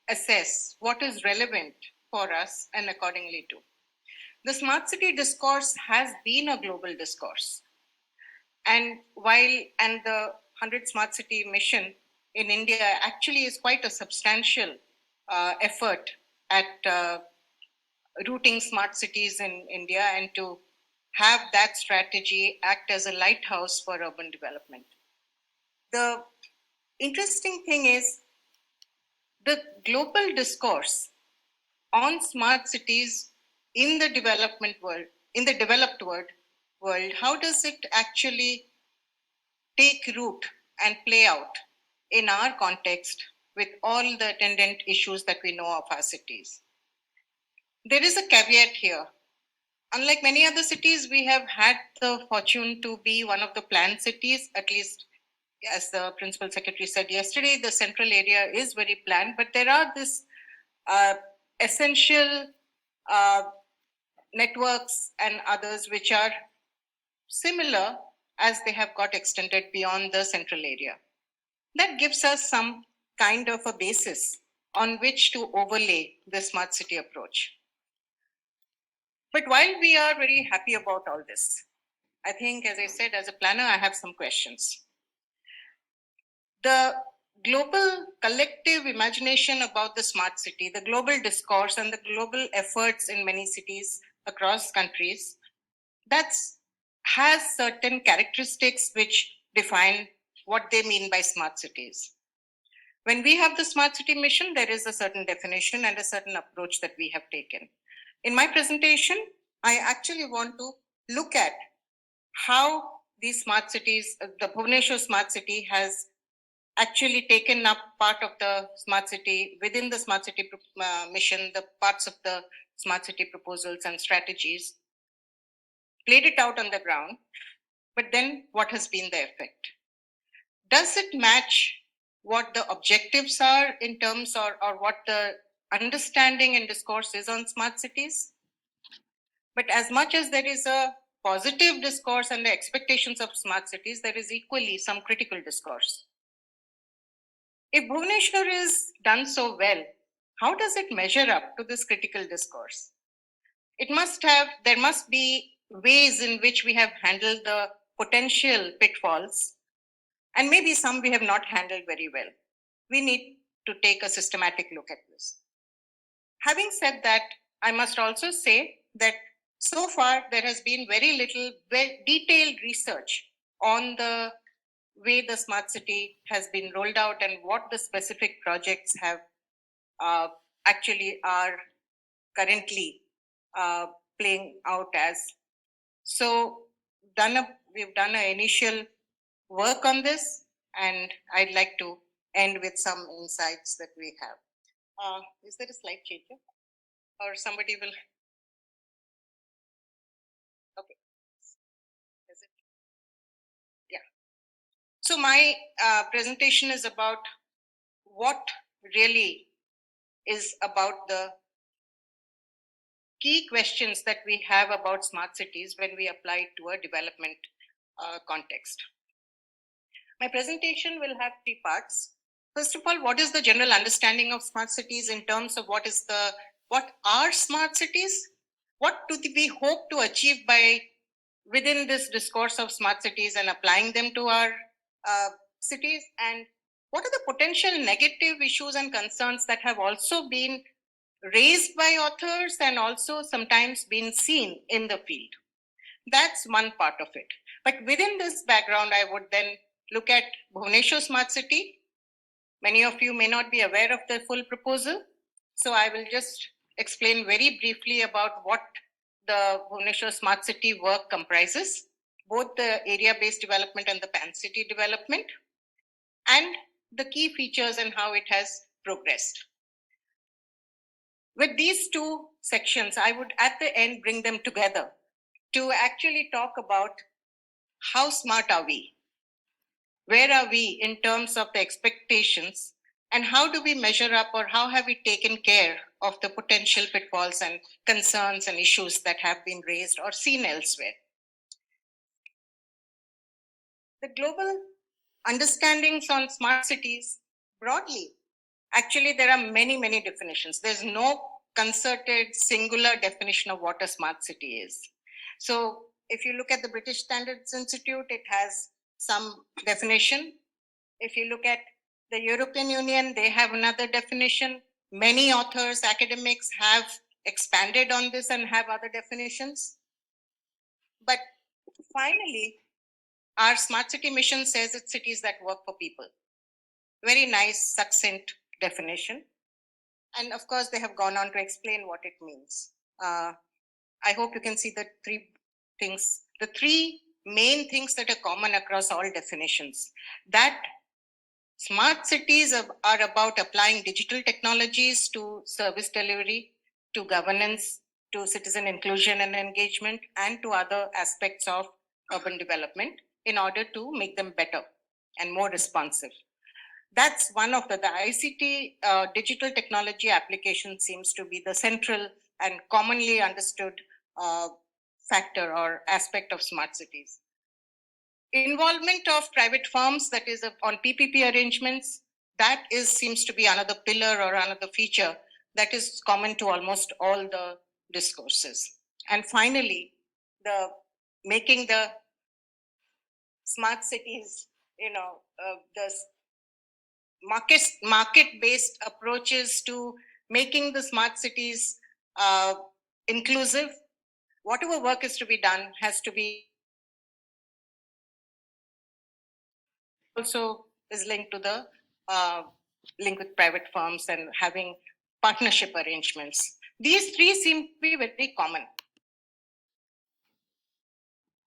assess what is relevant for us and accordingly do. The smart city discourse has been a global discourse. And the 100 Smart City mission in India actually is quite a substantial effort at rooting smart cities in India and to have that strategy act as a lighthouse for urban development. The interesting thing is the global discourse on smart cities in the development world, in the developed world, how does it actually take root and play out in our context with all the attendant issues that we know of our cities? There is a caveat here. Unlike many other cities, we have had the fortune to be one of the planned cities, at least as the principal secretary said yesterday, the central area is very planned, but there are this essential networks and others which are similar as they have got extended beyond the central area. That gives us some kind of a basis on which to overlay the smart city approach. But while we are very happy about all this, I think, as I said, as a planner, I have some questions. The global collective imagination about the smart city, the global discourse and the global efforts in many cities across countries, that has certain characteristics which define what they mean by smart cities. When we have the smart city mission, there is a certain definition and a certain approach that we have taken. In my presentation, I actually want to look at how these smart cities, the Bhuvneshwar smart city has actually taken up part of the smart city within the smart city mission, the parts of the smart city proposals and strategies, played it out on the ground, but then what has been the effect? Does it match what the objectives are in terms or what the understanding and discourse is on smart cities? But as much as there is a positive discourse and the expectations of smart cities, there is equally some critical discourse. If Bhuvneshwar is done so well, how does it measure up to this critical discourse? There must be ways in which we have handled the potential pitfalls, and maybe some we have not handled very well. We need to take a systematic look at this. Having said that, I must also say that so far there has been very little detailed research on the way the smart city has been rolled out and what the specific projects have actually are currently playing out as. So we've done an initial work on this, and I'd like to end with some insights that we have. Is there a slide changer? Or somebody will? Okay. Is it? Yeah. So my presentation is about what really is about the key questions that we have about smart cities when we apply it to a development context. My presentation will have three parts. First of all, what is the general understanding of smart cities in terms of what are smart cities? What do we hope to achieve by within this discourse of smart cities and applying them to our cities? And what are the potential negative issues and concerns that have also been raised by authors and also sometimes been seen in the field? That's one part of it. But within this background, I would then look at Bhuvneshwar Smart City. Many of you may not be aware of the full proposal, so I will just explain very briefly about what the Bhuvneshwar Smart City work comprises, both the area-based development and the pan-city development, and the key features and how it has progressed. With these two sections, I would at the end bring them together to actually talk about how smart are we? Where are we in terms of the expectations, and how do we measure up, or how have we taken care of the potential pitfalls and concerns and issues that have been raised or seen elsewhere? The global understandings on smart cities broadly Actually, there are many, many definitions. There's no concerted, singular definition of what a smart city is. So if you look at the British Standards Institute, it has some definition. If you look at the European Union, they have another definition. Many authors, academics have expanded on this and have other definitions. But finally, our smart city mission says it's cities that work for people. Very nice, succinct definition. And of course, they have gone on to explain what it means. I hope you can see the three main things that are common across all definitions. That smart cities are about applying digital technologies to service delivery, to governance, to citizen inclusion and engagement, and to other aspects of urban development in order to make them better and more responsive. That's one of the ICT digital technology application seems to be the central and commonly understood factor or aspect of smart cities. Involvement of private firms, that is on PPP arrangements, that is seems to be another pillar or another feature that is common to almost all the discourses. And finally, the making the smart cities, the market-based approaches to making the smart cities inclusive. Whatever work is to be done has to be also is linked to the link with private firms and having partnership arrangements. These three seem to be very common.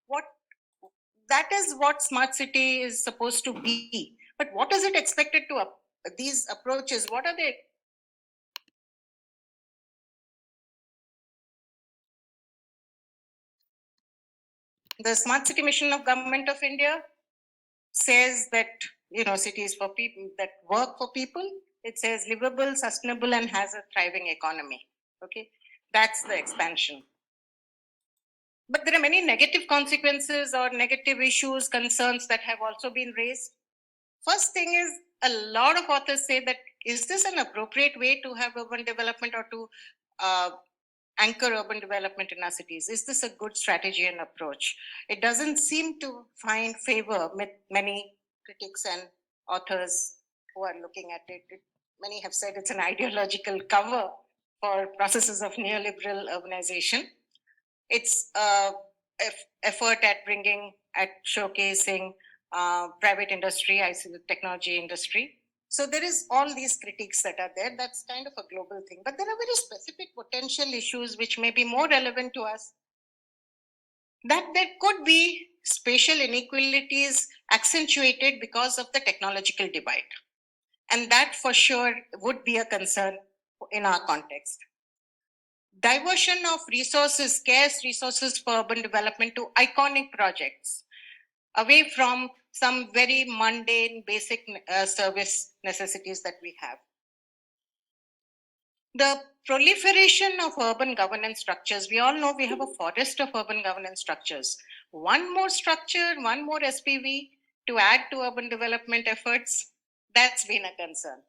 What that is what smart city is supposed to be. But what is it expected to these approaches? What are they? The smart city mission of Government of India says that cities for people that work for people. It says livable, sustainable, and has a thriving economy. Okay, that's the expansion. But there are many negative consequences or negative issues, concerns that have also been raised. First thing is, a lot of authors say that is this an appropriate way to have urban development or to anchor urban development in our cities? Is this a good strategy and approach? It doesn't seem to find favor with many critics and authors who are looking at it. Many have said it's an ideological cover for processes of neoliberal urbanization. It's effort at showcasing private industry, I see the technology industry. So there is all these critiques that are there. That's kind of a global thing. But there are very specific potential issues which may be more relevant to us. That there could be spatial inequalities accentuated because of the technological divide. And that for sure would be a concern in our context. Diversion of resources, scarce resources for urban development to iconic projects, away from some very mundane, basic service necessities that we have. The proliferation of urban governance structures, we all know we have a forest of urban governance structures. One more structure, one more SPV to add to urban development efforts, that's been a concern.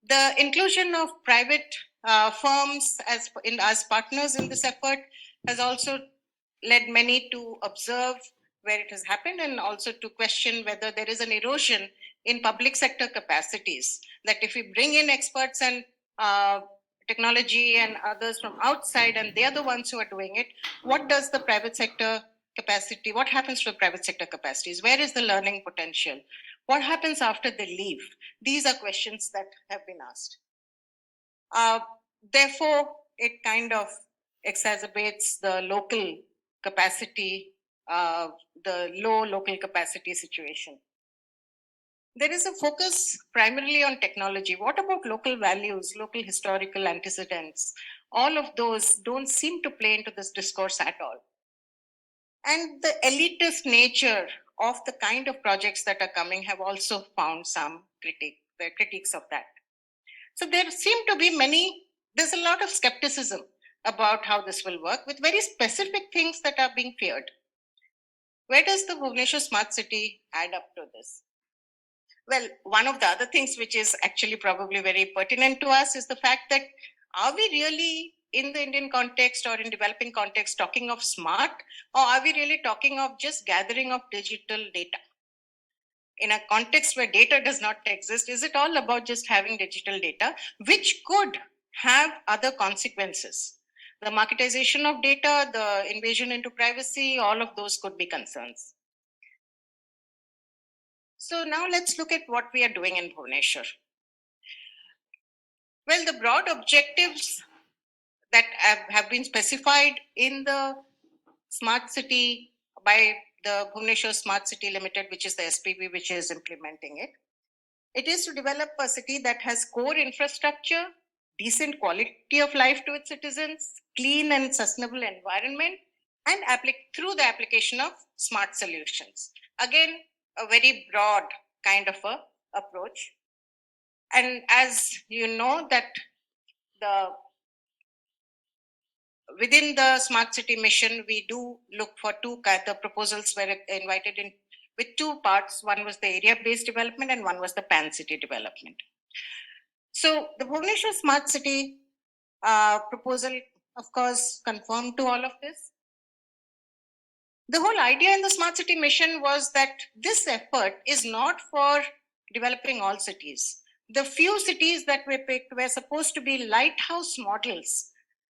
The inclusion of private firms as partners in this effort has also led many to observe where it has happened and also to question whether there is an erosion in public sector capacities. That if we bring in experts and technology and others from outside and they are the ones who are doing it, what does the private sector capacity, what happens to the private sector capacities? Where is the learning potential? What happens after they leave? These are questions that have been asked. Therefore, it kind of exacerbates the local capacity, the low local capacity situation. There is a focus primarily on technology. What about local values, local historical antecedents? All of those don't seem to play into this discourse at all. And the elitist nature of the kind of projects that are coming have also found some critiques of that. So there seem to be there's a lot of skepticism about how this will work with very specific things that are being feared. Where does the Bhuvneshwar Smart City add up to this? Well, one of the other things which is actually probably very pertinent to us is the fact that are we really in the Indian context or in developing context talking of smart, or are we really talking of just gathering of digital data? In a context where data does not exist, is it all about just having digital data, which could have other consequences? The marketization of data, the invasion into privacy, all of those could be concerns. So now let's look at what we are doing in Bhuvneshwar. Well, the broad objectives that have been specified in the smart city by the Bhuvneshwar Smart City Limited, which is the SPV which is implementing it. It is to develop a city that has core infrastructure, decent quality of life to its citizens, clean and sustainable environment, and through the application of smart solutions. Again, a very broad kind of a approach. And as you know that the within the smart city mission, we do look for the proposals were invited in with two parts. One was the area based development and one was the pan city development. So the Bhubaneswar smart city proposal, of course, conformed to all of this. The whole idea in the smart city mission was that this effort is not for developing all cities. The few cities that were picked were supposed to be lighthouse models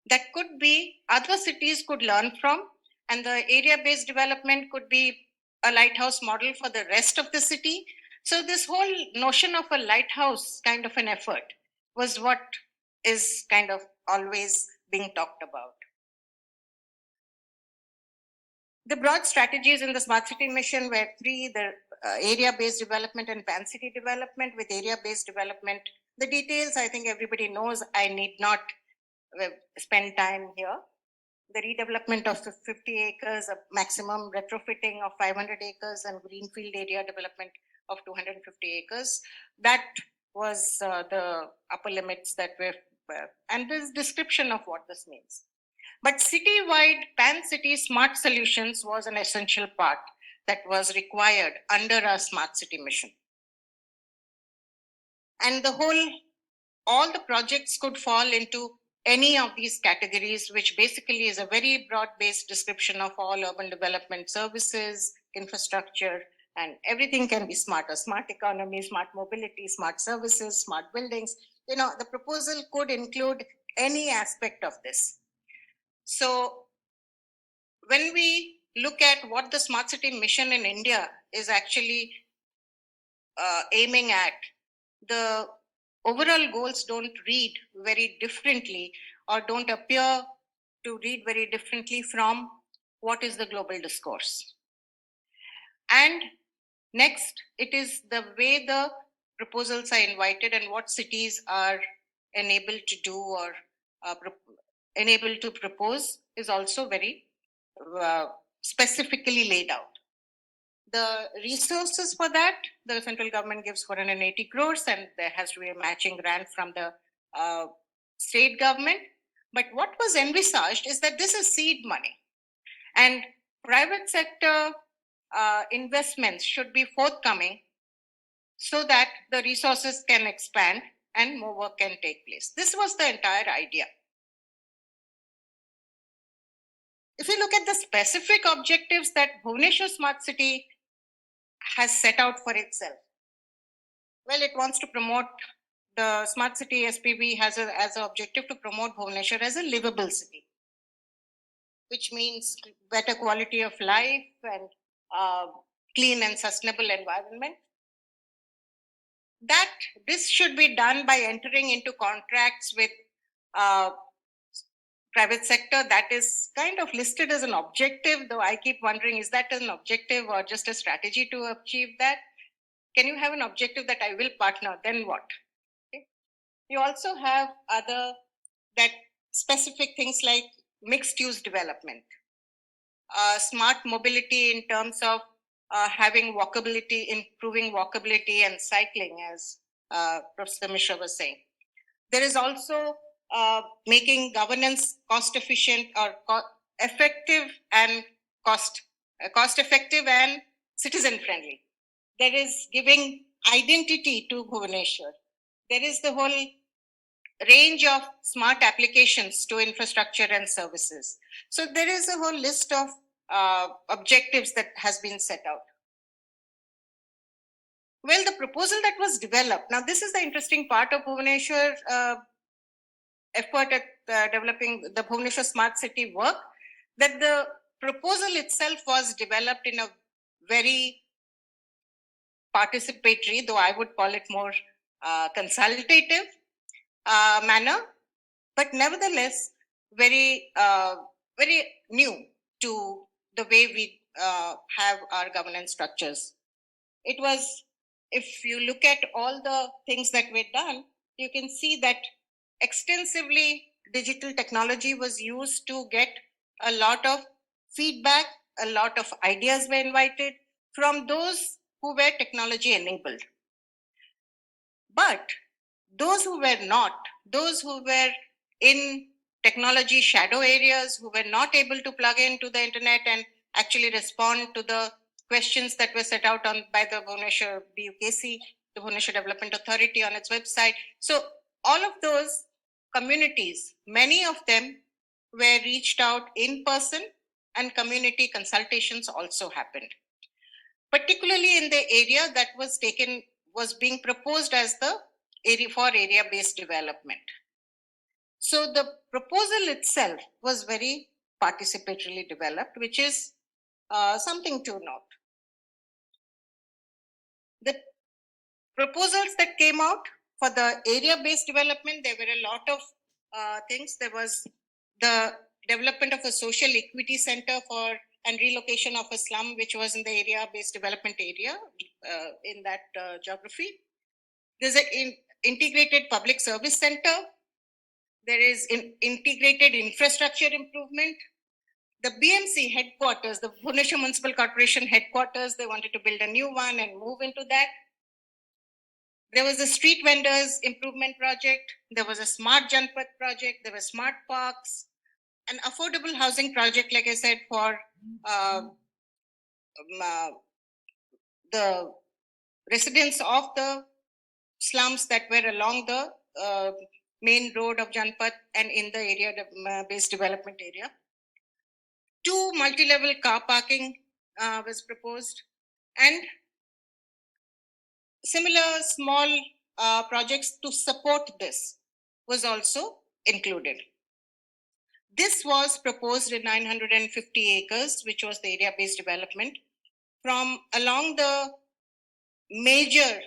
that could be other cities could learn from, and the area based development could be a lighthouse model for the rest of the city. So this whole notion of a lighthouse kind of an effort was what is kind of always being talked about. The broad strategies in the smart city mission were three: the area based development and pan city development. With area based development, the details I think everybody knows, I need not spend time here. The redevelopment of 50 acres, a maximum retrofitting of 500 acres, and greenfield area development of 250 acres. That was the upper limits that were, and this description of what this means. But citywide pan-city smart solutions was an essential part that was required under our smart city mission. And all the projects could fall into any of these categories, which basically is a very broad-based description of all urban development services, infrastructure, and everything can be smarter: smart economy, smart mobility, smart services, smart buildings. The proposal could include any aspect of this. So when we look at what the smart city mission in India is actually aiming at, the overall goals don't read very differently or don't appear to read very differently from what is the global discourse. And next, it is the way the proposals are invited and what cities are enabled to do or enabled to propose is also very specifically laid out. The resources for that, the central government gives 480 crores and there has to be a matching grant from the state government. But what was envisaged is that this is seed money and private sector investments should be forthcoming so that the resources can expand and more work can take place. This was the entire idea. If you look at the specific objectives that Bhuvneshwar Smart City has set out for itself, well, it wants to promote the Smart City SPV has as an objective to promote Bhuvneshwar as a livable city, which means better quality of life and clean and sustainable environment. That this should be done by entering into contracts with private sector. That is kind of listed as an objective, though I keep wondering, is that an objective or just a strategy to achieve that? Can you have an objective that I will partner, then what? Okay. You also have other that specific things like mixed use development, smart mobility in terms of having walkability, improving walkability and cycling, as Professor Mishra was saying. There is also making governance cost efficient or effective and cost effective and citizen friendly. There is giving identity to Bhuvneshwar. There is the whole range of smart applications to infrastructure and services. So there is a whole list of objectives that has been set out. Well, the proposal that was developed, now this is the interesting part of Bhuvneshwar effort at developing the Bhuvneshwar Smart City work, that the proposal itself was developed in a very participatory, though I would call it more consultative manner, but nevertheless very new to the way we have our governance structures. It was, if you look at all the things that were done, you can see that extensively digital technology was used to get a lot of feedback, a lot of ideas were invited from those who were technology enabled. But those who were not, those who were in technology shadow areas, who were not able to plug into the internet and actually respond to the questions that were set out on by the Bhuvneshwar BUKC, the Bhuvneshwar Development Authority on its website. So all of those communities, many of them were reached out in person, and community consultations also happened, particularly in the area that was being proposed as the area for area-based development. So the proposal itself was very participatorily developed, which is something to note. The proposals that came out for the area-based development, there were a lot of things. There was the development of a social equity center for and relocation of a slum, which was in the area-based development area in that geography. There's an integrated public service center. There is integrated infrastructure improvement. The BMC headquarters, the Bhuvneshwar Municipal Corporation headquarters, they wanted to build a new one and move into that. There was a street vendors improvement project. There was a smart Janpat project. There were smart parks, an affordable housing project, like I said, for the residents of the slums that were along the main road of Janpat and in the area-based development area. 2 multi-level car parking was proposed, and similar small projects to support this was also included. This was proposed in 950 acres, which was the area-based development, from along the major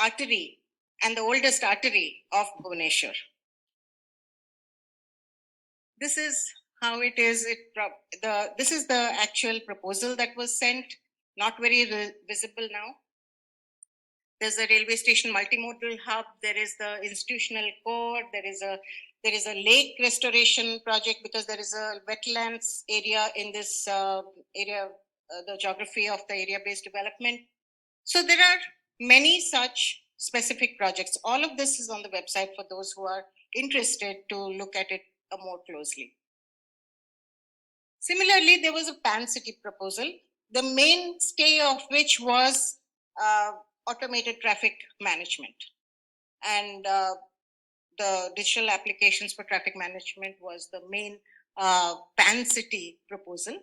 artery and the oldest artery of Bhuvneshwar. This is how it is. This is the actual proposal that was sent, not very visible now. There's a railway station multimodal hub. There is the institutional core. There is a lake restoration project because there is a wetlands area in this area, the geography of the area-based development. So there are many such specific projects. All of this is on the website for those who are interested to look at it more closely. Similarly, there was a pan-city proposal, the mainstay of which was automated traffic management. And the digital applications for traffic management was the main pan-city proposal.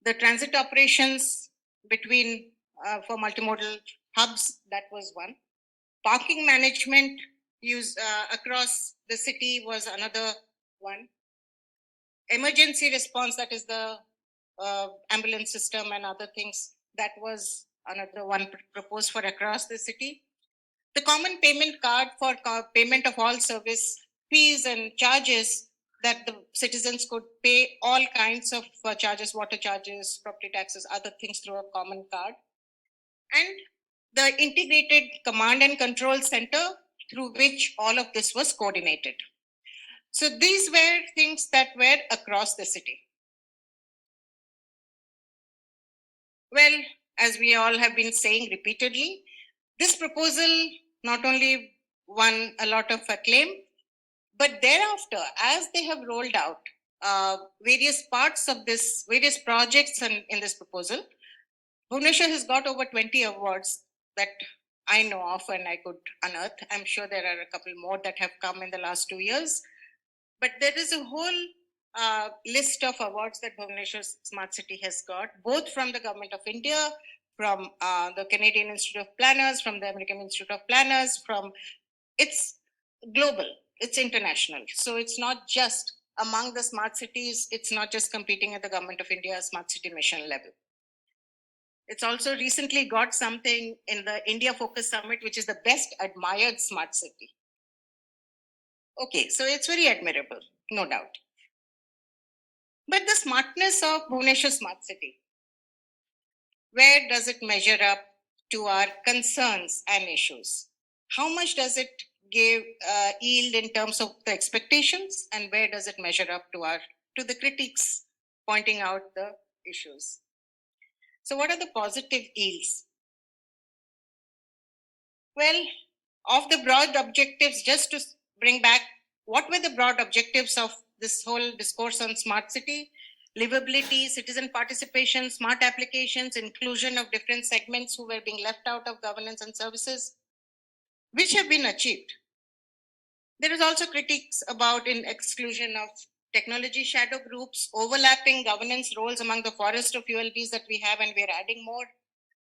The transit operations between for multimodal hubs, that was one. Parking management use across the city was another one. Emergency response, that is the ambulance system and other things, that was another one proposed for across the city. The common payment card for payment of all service fees and charges, that the citizens could pay all kinds of charges, water charges, property taxes, other things through a common card. And the integrated command and control center through which all of this was coordinated. So these were things that were across the city. Well, as we all have been saying repeatedly, this proposal not only won a lot of acclaim, but thereafter, as they have rolled out various parts of this, various projects in this proposal, Bhuvneshwar has got over 20 awards that I know of and I could unearth. I'm sure there are a couple more that have come in the last 2 years. But there is a whole list of awards that Bhuvneshwar Smart City has got, both from the Government of India, from the Canadian Institute of Planners, from the American Institute of Planners, from it's global, it's international. So it's not just among the smart cities, it's not just competing at the Government of India Smart City Mission level. It's also recently got something in the India Focus Summit, which is the best admired smart city. Okay, so it's very admirable, no doubt. But the smartness of Bhuvneshwar Smart City, where does it measure up to our concerns and issues? How much does it give yield in terms of the expectations, and where does it measure up to the critics pointing out the issues? So, what are the positive yields? Well, of the broad objectives, just to bring back, what were the broad objectives of this whole discourse on smart city? Livability, citizen participation, smart applications, inclusion of different segments who were being left out of governance and services, which have been achieved. There is also critiques about in exclusion of technology shadow groups, overlapping governance roles among the forest of ULBs that we have, and we are adding more,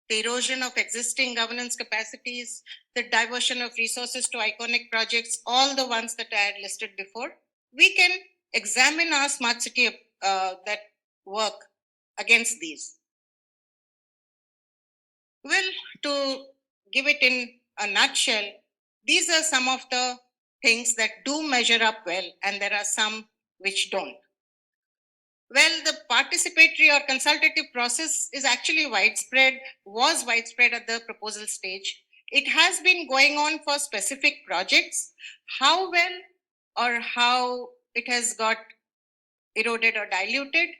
the erosion of existing governance capacities, the diversion of resources to iconic projects, all the ones that I had listed before. We can examine our smart city that work against these. Well, to give it in a nutshell, these are some of the things that do measure up well, and there are some which don't. Well, the participatory or consultative process is actually was widespread at the proposal stage. It has been going on for specific projects. How well or how it has got eroded or diluted,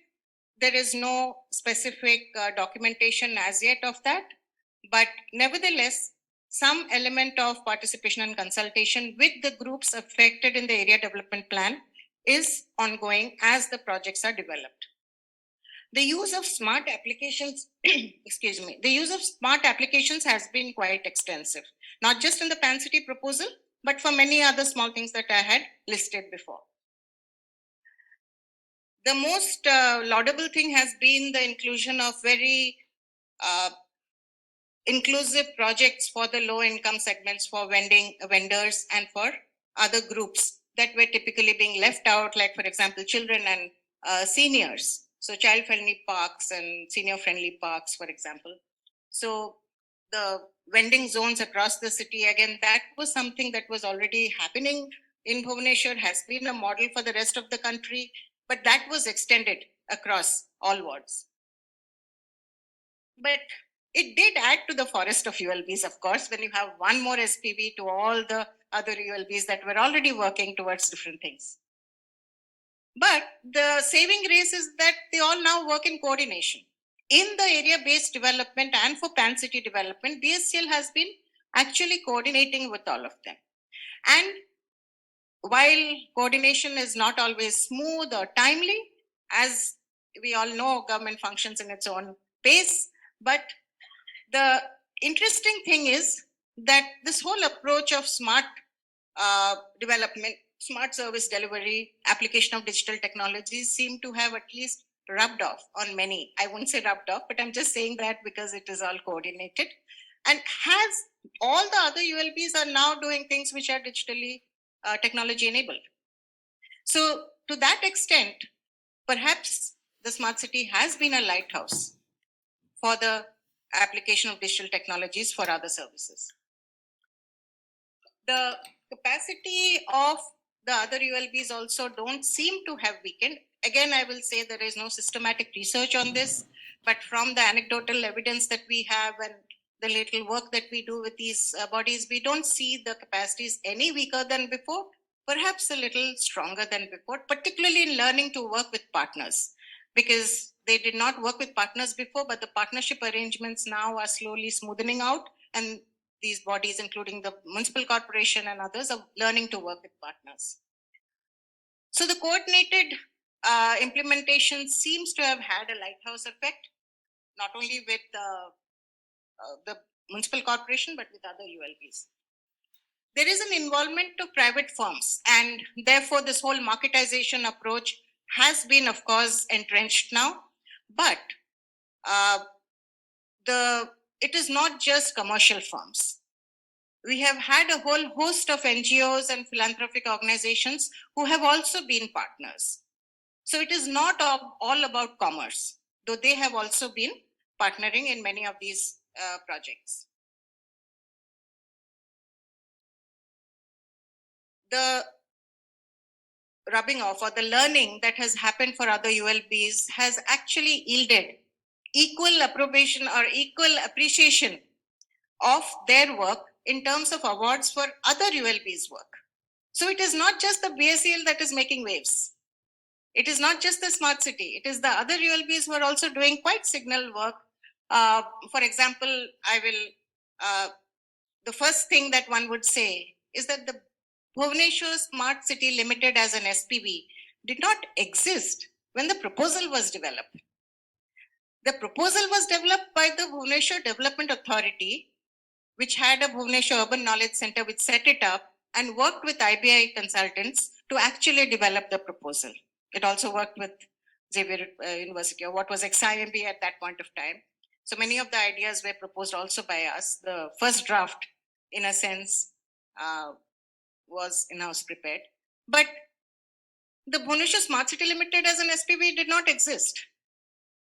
there is no specific documentation as yet of that. But nevertheless, some element of participation and consultation with the groups affected in the area development plan is ongoing as the projects are developed. The use of smart applications, excuse me, the use of smart applications has been quite extensive, not just in the Pan City proposal, but for many other small things that I had listed before. The most laudable thing has been the inclusion of very inclusive projects for the low income segments, for vendors and for other groups that were typically being left out, like for example children and seniors, so child friendly parks and senior friendly parks, for example. So the vending zones across the city, again, that was something that was already happening in Bhuvneshwar, has been a model for the rest of the country, but that was extended across all wards. But it did add to the forest of ULBs, of course, when you have one more SPV to all the other ULBs that were already working towards different things. But the saving grace is that they all now work in coordination. In the area-based development and for Pan City development, BSCL has been actually coordinating with all of them. And while coordination is not always smooth or timely, as we all know, government functions in its own pace, but the interesting thing is that this whole approach of smart development, smart service delivery, application of digital technologies seem to have at least rubbed off on many. I won't say rubbed off, but I'm just saying that because it is all coordinated. And has all the other ULBs are now doing things which are digitally technology enabled. So to that extent, perhaps the smart city has been a lighthouse for the application of digital technologies for other services. The capacity of the other ULBs also don't seem to have weakened. Again, I will say there is no systematic research on this, but from the anecdotal evidence that we have and the little work that we do with these bodies, we don't see the capacities any weaker than before, perhaps a little stronger than before, particularly in learning to work with partners, because they did not work with partners before, but the partnership arrangements now are slowly smoothening out, and these bodies, including the municipal corporation and others, are learning to work with partners. So the coordinated implementation seems to have had a lighthouse effect, not only with the municipal corporation, but with other ULBs. There is an involvement of private firms, and therefore this whole marketization approach has been, of course, entrenched now. But uh, it is not just commercial firms. We have had a whole host of NGOs and philanthropic organizations who have also been partners. So it is not all about commerce, though they have also been partnering in many of these projects. The rubbing off or the learning that has happened for other ULBs has actually yielded equal approbation or equal appreciation of their work in terms of awards for other ULBs' work. So it is not just the BSEL that is making waves. It is not just the smart city. It is the other ULBs who are also doing quite signal work. For example, the first thing that one would say is that the Bhuvneshwar Smart City Limited as an SPV did not exist when the proposal was developed. The proposal was developed by the Bhuvneshwar Development Authority, which had a Bhuvneshwar Urban Knowledge Center, which set it up and worked with IBI consultants to actually develop the proposal. It also worked with Xavier University, or what was XIMB at that point of time. So many of the ideas were proposed also by us. The first draft, in a sense, was in-house prepared. But the Bhuvneshwar Smart City Limited as an SPV did not exist.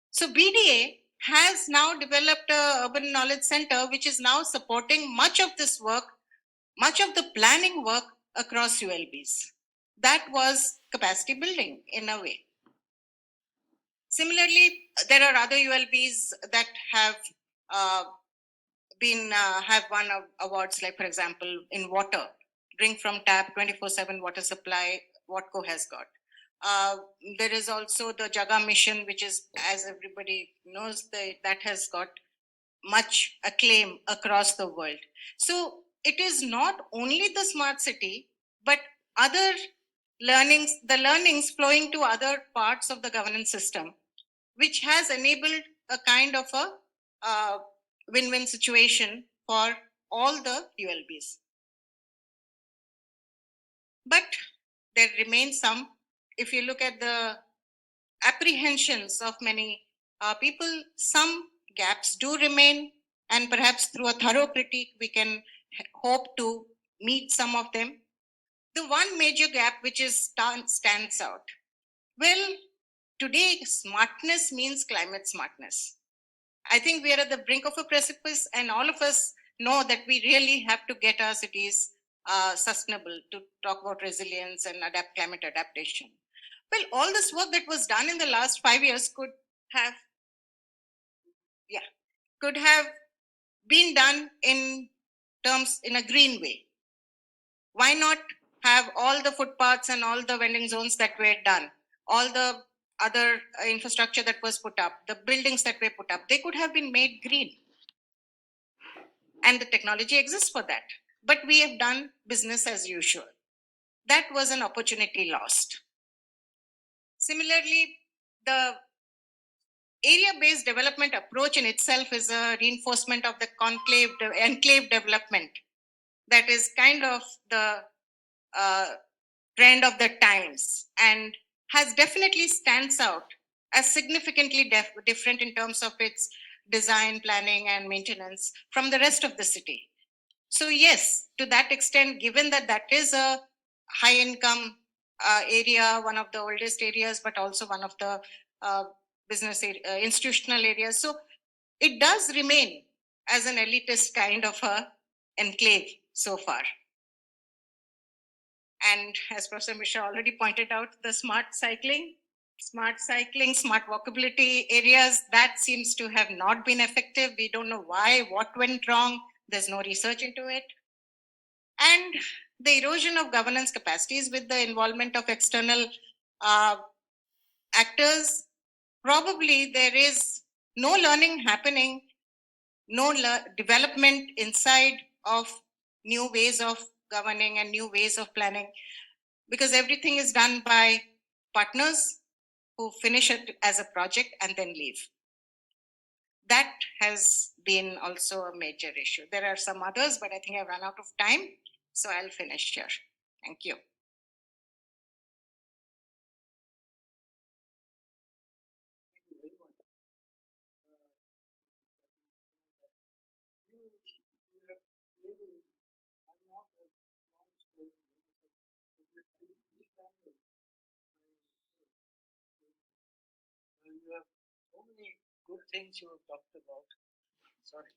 So BDA has now developed a urban knowledge center, which is now supporting much of this work, much of the planning work across ULBs. That was capacity building in a way. Similarly, there are other ULBs that have have won awards, like for example, in water, drink from tap, 24/7 water supply, Watco has got. There is also the Jaga mission, which is, as everybody knows, that has got much acclaim across the world. So it is not only the smart city, but other learnings, the learnings flowing to other parts of the governance system, which has enabled a kind of a win-win situation for all the ULBs. But there remains some, if you look at the apprehensions of many people, some gaps do remain, and perhaps through a thorough critique, we can hope to meet some of them. The one major gap which stands out, well, today smartness means climate smartness. I think we are at the brink of a precipice, and all of us know that we really have to get our cities sustainable, to talk about resilience and climate adaptation. Well, all this work that was done in the last 5 years could have been done in a green way. Why not have all the footpaths and all the vending zones that were done, all the other infrastructure that was put up, the buildings that were put up, they could have been made green. And the technology exists for that. But we have done business as usual. That was an opportunity lost. Similarly, the area-based development approach in itself is a reinforcement of the enclave development. That is kind of the trend of the times, and has definitely stands out as significantly different in terms of its design, planning, and maintenance from the rest of the city. So yes, to that extent, given that that is a high income area, one of the oldest areas, but also one of the institutional areas, so it does remain as an elitist kind of a enclave so far. And as Professor Mishra already pointed out, the smart cycling, smart walkability areas, that seems to have not been effective. We don't know why, what went wrong. There's no research into it. And the erosion of governance capacities with the involvement of external actors. Probably there is no learning happening, no development inside of new ways of governing and new ways of planning, because everything is done by partners who finish it as a project and then leave. that has been also a major issue. There are some others, but I think I've run out of time, so I'll finish here. Thank you. You have so many good things you have talked about. Sorry.